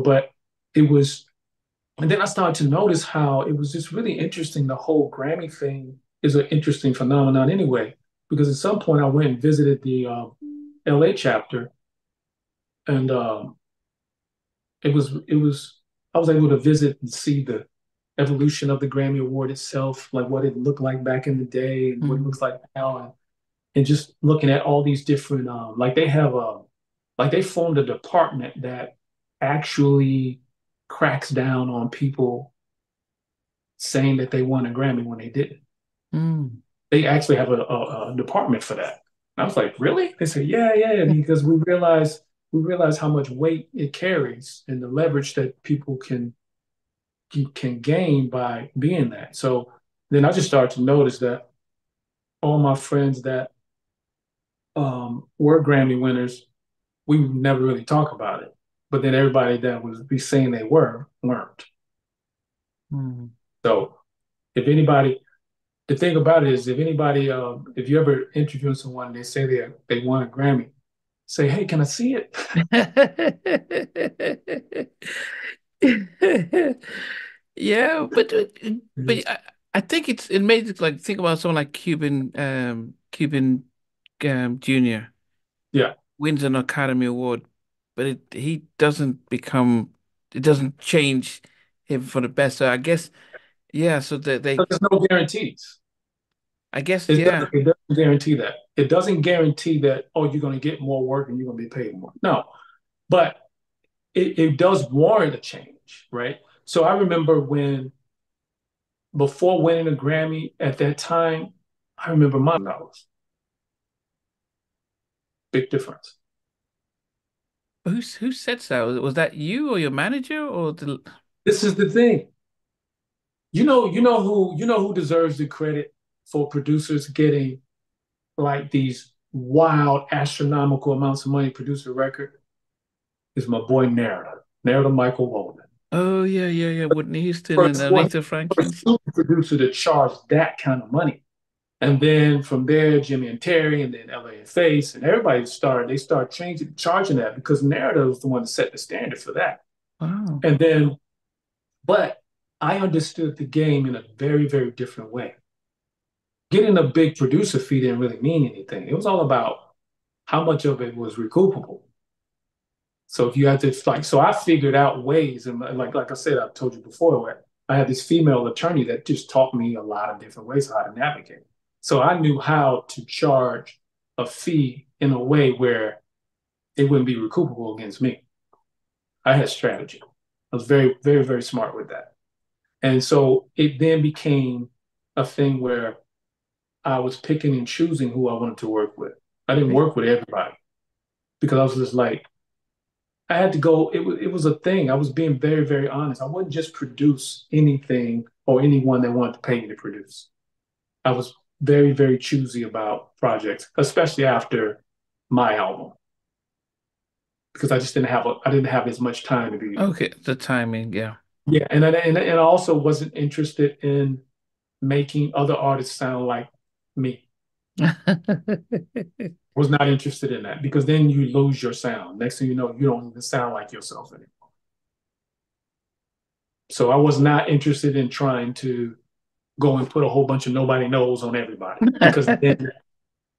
but it was, and then I started to notice how it was just really interesting. The whole Grammy thing is an interesting phenomenon anyway, because at some point I went and visited the LA chapter, and I was able to visit and see the evolution of the Grammy Award itself, like what it looked like back in the day and what it Mm. looks like now, and just looking at all these different, like they formed a department that actually cracks down on people saying that they won a Grammy when they didn't. Mm. They actually have a department for that. And I was like, really? They said, yeah, yeah, because we realize how much weight it carries and the leverage that people can gain by being that. So then I just started to notice that all my friends that were Grammy winners, we would never really talk about it. But then everybody that was be saying they were weren't. Mm. So if anybody, the thing about it is, if you ever interview someone, they say they won a Grammy, say, hey, can I see it? Yeah, but I think it made it like think about someone like Cuban Junior Yeah, wins an Academy Award, but he doesn't become it doesn't change him for the best. So I guess yeah, so they but there's no guarantees. I guess It yeah. doesn't, it doesn't guarantee that. It doesn't guarantee that, oh, you're going to get more work and you're going to be paid more. No, but it does warrant a change, right? So I remember when, before winning a Grammy at that time, I remember my dollars. Big difference. Who said so? Was that you or your manager or the This is the thing. You know who deserves the credit for producers getting like these wild astronomical amounts of money to produce a record is my boy Narada Michael Walden. Oh yeah, Whitney Houston and First one, Aretha first Franklin's. super producer to charge that kind of money. And then from there, Jimmy and Terry, and then LA and Face, and everybody they start charging that because Narada was the one that set the standard for that. Wow. And then, but I understood the game in a very, very different way. Getting a big producer fee didn't really mean anything. It was all about how much of it was recoupable. So if you had to like, so I figured out ways, and like I said, I told you before, where I had this female attorney that just taught me a lot of different ways how to navigate. So I knew how to charge a fee in a way where it wouldn't be recoupable against me. I had strategy. I was very, very, very smart with that. And so it then became a thing where I was picking and choosing who I wanted to work with. I didn't Okay. work with everybody because I was just like, I had to go. It was a thing. I was being very, very honest. I wouldn't just produce anything or anyone that wanted to pay me to produce. I was very, very choosy about projects, especially after my album, because I didn't have as much time to be. Okay, the timing, yeah. Yeah, and I also wasn't interested in making other artists sound like me. Was not interested in that because then you lose your sound. Next thing you know, you don't even sound like yourself anymore. So I was not interested in trying to go and put a whole bunch of nobody knows on everybody because then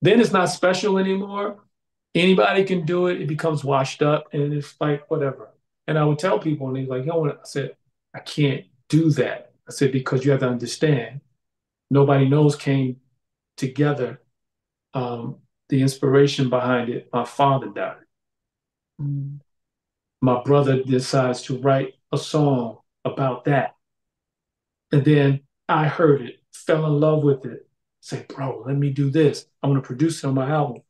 it's not special anymore. Anybody can do it. It becomes washed up and it's like whatever. And I would tell people, and they're like, you know what? I said, I can't do that. I said, because you have to understand, nobody knows came together. The inspiration behind it, my father died. Mm. My brother decides to write a song about that. And then I heard it, fell in love with it. Say, bro, let me do this. I want to produce it on my album.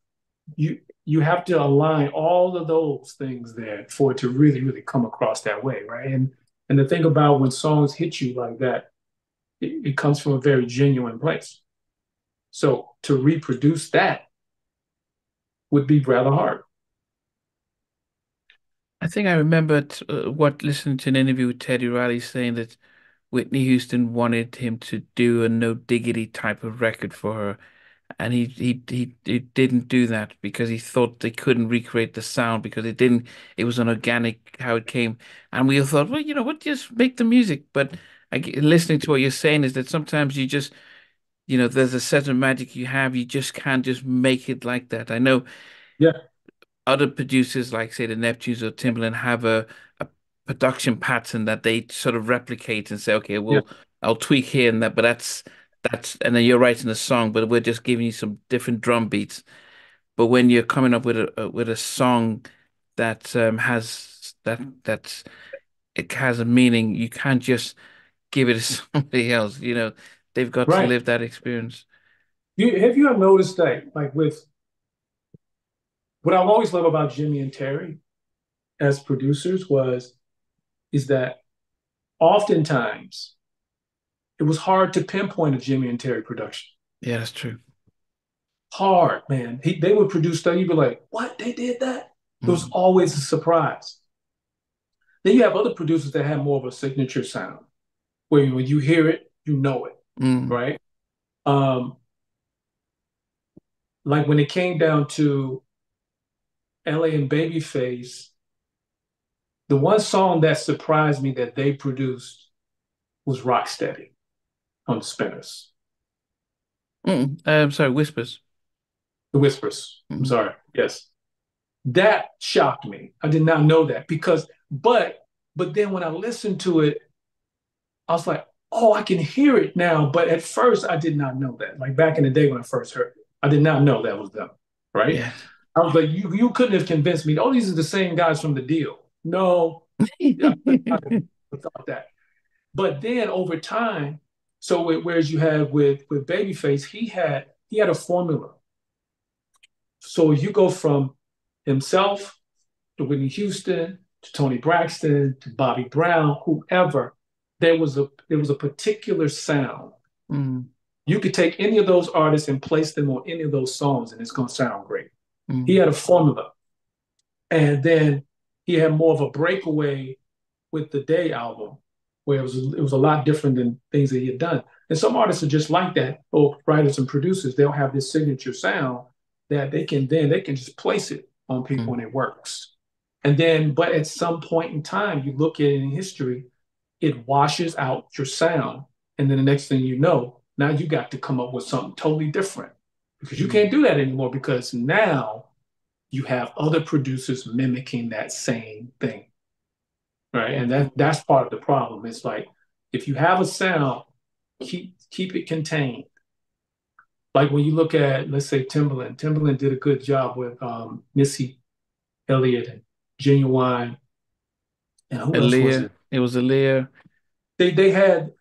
You have to align all of those things there for it to really, really come across that way, right? And the thing about when songs hit you like that, it comes from a very genuine place. So to reproduce that would be rather hard. I think I remembered what listening to an interview with Teddy Riley saying that Whitney Houston wanted him to do a no diggity type of record for her. and he didn't do that because he thought they couldn't recreate the sound because it was unorganic how it came. And we all thought, well, you know what, just make the music. But listening to what you're saying is that sometimes you just, there's a certain magic you have, you just can't just make it like that. I know Yeah, other producers, like say the Neptunes or Timbaland, have a production pattern that they sort of replicate and say, okay, yeah, well, I'll tweak here and that, but and then you're writing a song, but we're just giving you some different drum beats. But when you're coming up with a song that that's it has a meaning, you can't just give it to somebody else. They've got to right. live that experience. Have you ever noticed that, like with what I've always loved about Jimmy and Terry as producers is that oftentimes it was hard to pinpoint a Jimmy and Terry production. Yeah, that's true. Hard, man. They would produce stuff, you'd be like, what? They did that? It was Mm, always a surprise. Then you have other producers that have more of a signature sound, where when you hear it, you know it, mm, right? Um, like when it came down to LA and Babyface, the one song that surprised me that they produced was Rocksteady on the Spinners. sorry, Whispers. The Whispers. I'm Mm, sorry. Yes. That shocked me. I did not know that but then when I listened to it, I was like, oh, I can hear it now. But at first I did not know that. Like back in the day when I first heard it, I did not know that was them. Right. yeah. I was like, you couldn't have convinced me. Oh, these are the same guys from the deal. No, I could not have thought that. But then over time, whereas you have with Babyface, he had a formula. So you go from himself to Whitney Houston to Tony Braxton to Bobby Brown, whoever, there was a particular sound. Mm, You could take any of those artists and place them on any of those songs, and it's going to sound great. He mm, had a formula, and then he had more of a breakaway with the Day album, where it was a lot different than things that he had done. And some artists are just like that, or writers and producers, they'll have this signature sound that they can just place it on people mm, and it works. And then, but at some point in time, you look at it in history, it washes out your sound. And then the next thing you know, now you got to come up with something totally different because you mm, can't do that anymore because now you have other producers mimicking that same thing. Right. And that's part of the problem. It's like if you have a sound, keep it contained. Like when you look at, let's say, Timberland did a good job with Missy Elliott and Genuine, and who else was Aaliyah. it? It was Aaliyah. They had,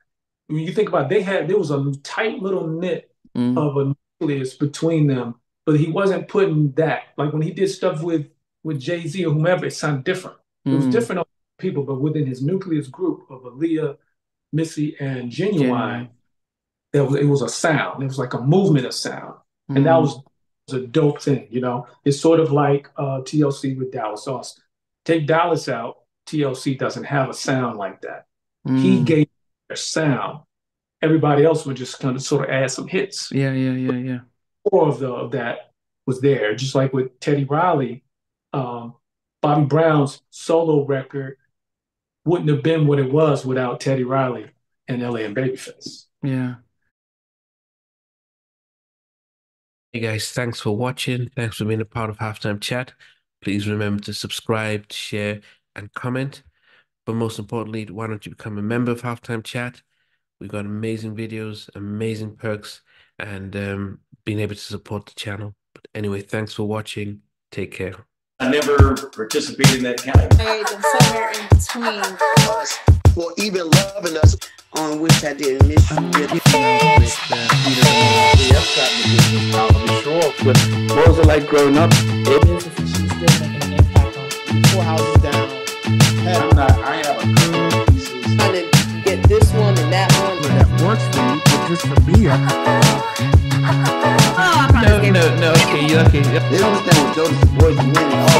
when you think about it, there was a tight little knit Mm, of a nucleus between them, but he wasn't putting that. Like when he did stuff with Jay-Z or whomever, it sounded different. It was mm, different on people, but within his nucleus group of Aaliyah, Missy, and Genuine, genuine. it was a sound. It was like a movement of sound, and that Mm, was a dope thing. It's sort of like TLC with Dallas Austin. Take Dallas out, TLC doesn't have a sound like that. He mm. gave a sound. Everybody else would just kind of sort of add some hits. Yeah, yeah, yeah, yeah. More of that was there, just like with Teddy Riley. Um, Bobby Brown's solo record wouldn't have been what it was without Teddy Riley and LA and Babyface. Yeah. Hey guys, thanks for watching. Thanks for being a part of Halftime Chat. Please remember to subscribe, share, and comment. But most importantly, why don't you become a member of Halftime Chat? We've got amazing videos, amazing perks, and being able to support the channel. But anyway, thanks for watching. Take care. I never participated in that category. And somewhere in between us, or even loving us, on which I didn't miss you with. What was it like growing up? She's still making an impact on 4 houses down. I have a couple of pieces. Trying to get this one and that one. That works for you, but just for me, No, no, no. Okay, okay. They don't understand what Joseph Boy you winning all